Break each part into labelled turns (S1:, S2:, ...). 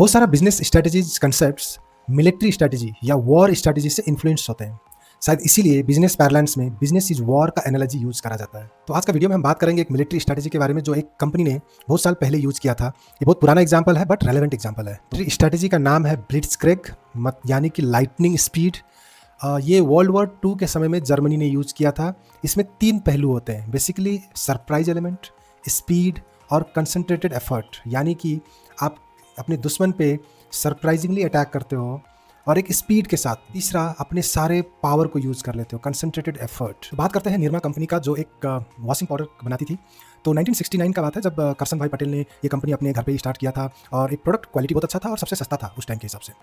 S1: बहुत सारा business strategies concepts military strategy या वॉर स्ट्रेटजी से इन्फ्लुएंस होते हैं। शायद इसीलिए बिजनेस पैरलेंस में बिजनेस इज वॉर का एनालॉजी यूज करा जाता है। तो आज का वीडियो में हम बात करेंगे एक मिलिट्री स्ट्रेटजी के बारे में जो एक कंपनी ने बहुत साल पहले यूज किया था। ये बहुत पुराना एग्जांपल है बट रेलेवेंट एग्जांपल है। स्ट्रेटजी का नाम है ब्लिट्जक्रिग, यानी कि लाइटनिंग स्पीड। ये वर्ल्ड वॉर 2 के समय में जर्मनी ने यूज किया था। इसमें 3 पहलू होते हैं, बेसिकली सरप्राइज एलिमेंट, स्पीड और कंसंट्रेटेड एफर्ट, यानी कि आप अपने दुश्मन पे सरप्राइजिंगली अटैक करते हो, और एक स्पीड के साथ तीसरा अपने सारे पावर को यूज़ कर लेते हो, कंसंट्रेटेड एफर्ट। बात करते हैं निरमा कंपनी का, जो एक वॉशिंग पाउडर बनाती थी। तो 1969 का बात है जब करसन भाई पटेल ने ये कंपनी अपने घर पे ही स्टार्ट किया था, और एक प्रोडक्ट क्वालिटी बहुत अच्छा था और सबसे सस्ता था उस टाइम के हिसाब से।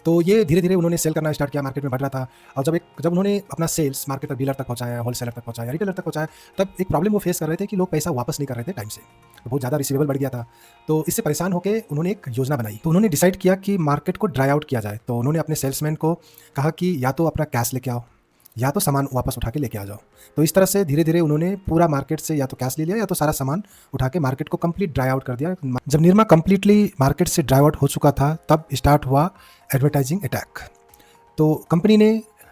S1: तो ये धीरे धीरे उन्होंने सेल करना स्टार्ट किया, मार्केट में बढ़ रहा था। और जब उन्होंने अपना सेल्स मार्केट तक, डीलर तक पहुंचाया, होलसेलर तक पहुंचाया, रिटेलर तक पहुंचाया, तब एक प्रॉब्लम वो फेस कर रहे थे कि लोग पैसा वापस नहीं कर रहे थे टाइम से। तो बहुत ज़्यादा रिसीवेबल बढ़ गया था। तो इससे परेशान होकर उन्होंने एक योजना बनाई। तो उन्होंने डिसाइड किया कि मार्केट को ड्राई आउट किया जाए। तो उन्होंने अपने सेल्समैन को कहा कि या तो अपना कैश लेके आओ या तो सामान वापस उठा के लेके आ जाओ। तो इस तरह से धीरे धीरे उन्होंने पूरा मार्केट से या तो कैश ले लिया या तो सारा सामान उठा के मार्केट को कंप्लीट ड्राई आउट कर दिया। जब निरमा कंप्लीटली मार्केट से ड्राई आउट हो चुका था तब स्टार्ट हुआ एडवर्टाइजिंग अटैक। तो कंपनी ने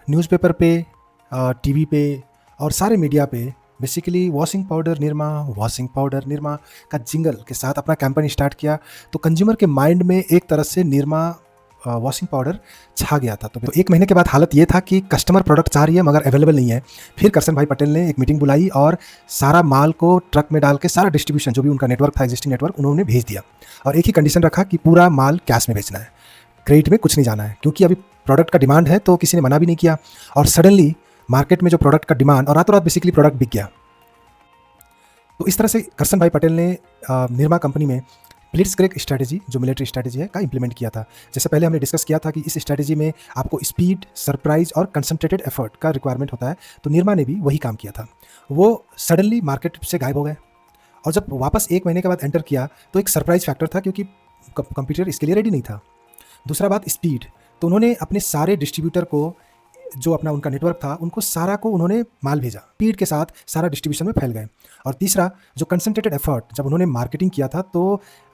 S1: न्यूज़पेपर पे, टीवी पे और सारे मीडिया पे बेसिकली वॉशिंग पाउडर निरमा का जिंगल के साथ अपना कैंपेन स्टार्ट किया। तो कंज्यूमर के माइंड में एक तरह से निरमा वॉशिंग पाउडर छा गया था। तो 1 महीने के बाद हालत ये था कि कस्टमर प्रोडक्ट चाह रही है मगर अवेलेबल नहीं है। फिर करसन भाई पटेल ने एक मीटिंग बुलाई और सारा माल को ट्रक में डाल के सारा डिस्ट्रीब्यूशन, जो भी उनका नेटवर्क था, एग्जिस्टिंग नेटवर्क, उन्होंने भेज दिया। और एक ही कंडीशन रखा कि पूरा माल कैश में बेचना है, क्रेडिट में कुछ नहीं जाना है, क्योंकि अभी प्रोडक्ट का डिमांड है। तो किसी ने मना भी नहीं किया और सडनली मार्केट में जो प्रोडक्ट का डिमांड, और रातों रात बेसिकली प्रोडक्ट बिक गया। तो इस तरह से करसन भाई पटेल ने निरमा कंपनी में ब्लिट्जक्रिग स्ट्रेटजी, जो मिलिट्री स्ट्रेटजी है, का इंप्लीमेंट किया था। जैसे पहले हमने डिस्कस किया था कि इस स्ट्रेटजी में आपको स्पीड, सरप्राइज और कंसंट्रेटेड एफर्ट का रिक्वायरमेंट होता है। तो निरमा ने भी वही काम किया था। वो सडनली मार्केट से गायब हो गए और जब वापस 1 महीने के बाद एंटर किया तो एक सरप्राइज फैक्टर था, क्योंकि कंप्यूटर इसके लिए रेडी नहीं था। दूसरा बात स्पीड। तो उन्होंने अपने सारे डिस्ट्रीब्यूटर को, जो अपना उनका नेटवर्क था, उनको सारा को उन्होंने माल भेजा, स्पीड के साथ सारा डिस्ट्रीब्यूशन में फैल गए। और तीसरा जो कंसंट्रेटेड एफर्ट, जब उन्होंने मार्केटिंग किया था तो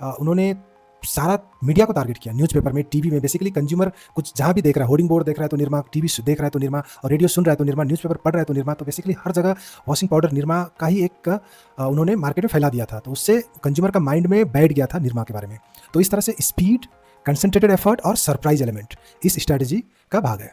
S1: उन्होंने सारा मीडिया को टारगेट किया, न्यूज़पेपर में, टीवी में। बेसिकली कंज्यूमर कुछ जहाँ भी देख रहा है, होर्डिंग बोर्ड देख रहा है तो निरमा, टीवी देख रहा है तो निरमा, और रेडियो सुन रहा है तो निरमा, न्यूज़पेपर पढ़ रहा है तो निरमा। तो बेसिकली हर जगह वॉशिंग पाउडर निरमा का ही एक उन्होंने मार्केट में फैला दिया था। तो उससे कंज्यूमर का माइंड में बैठ गया था निरमा के बारे में। तो इस तरह से स्पीड, कंसंट्रेटेड एफर्ट और सरप्राइज एलिमेंट इस स्ट्रैटेजी का भाग है।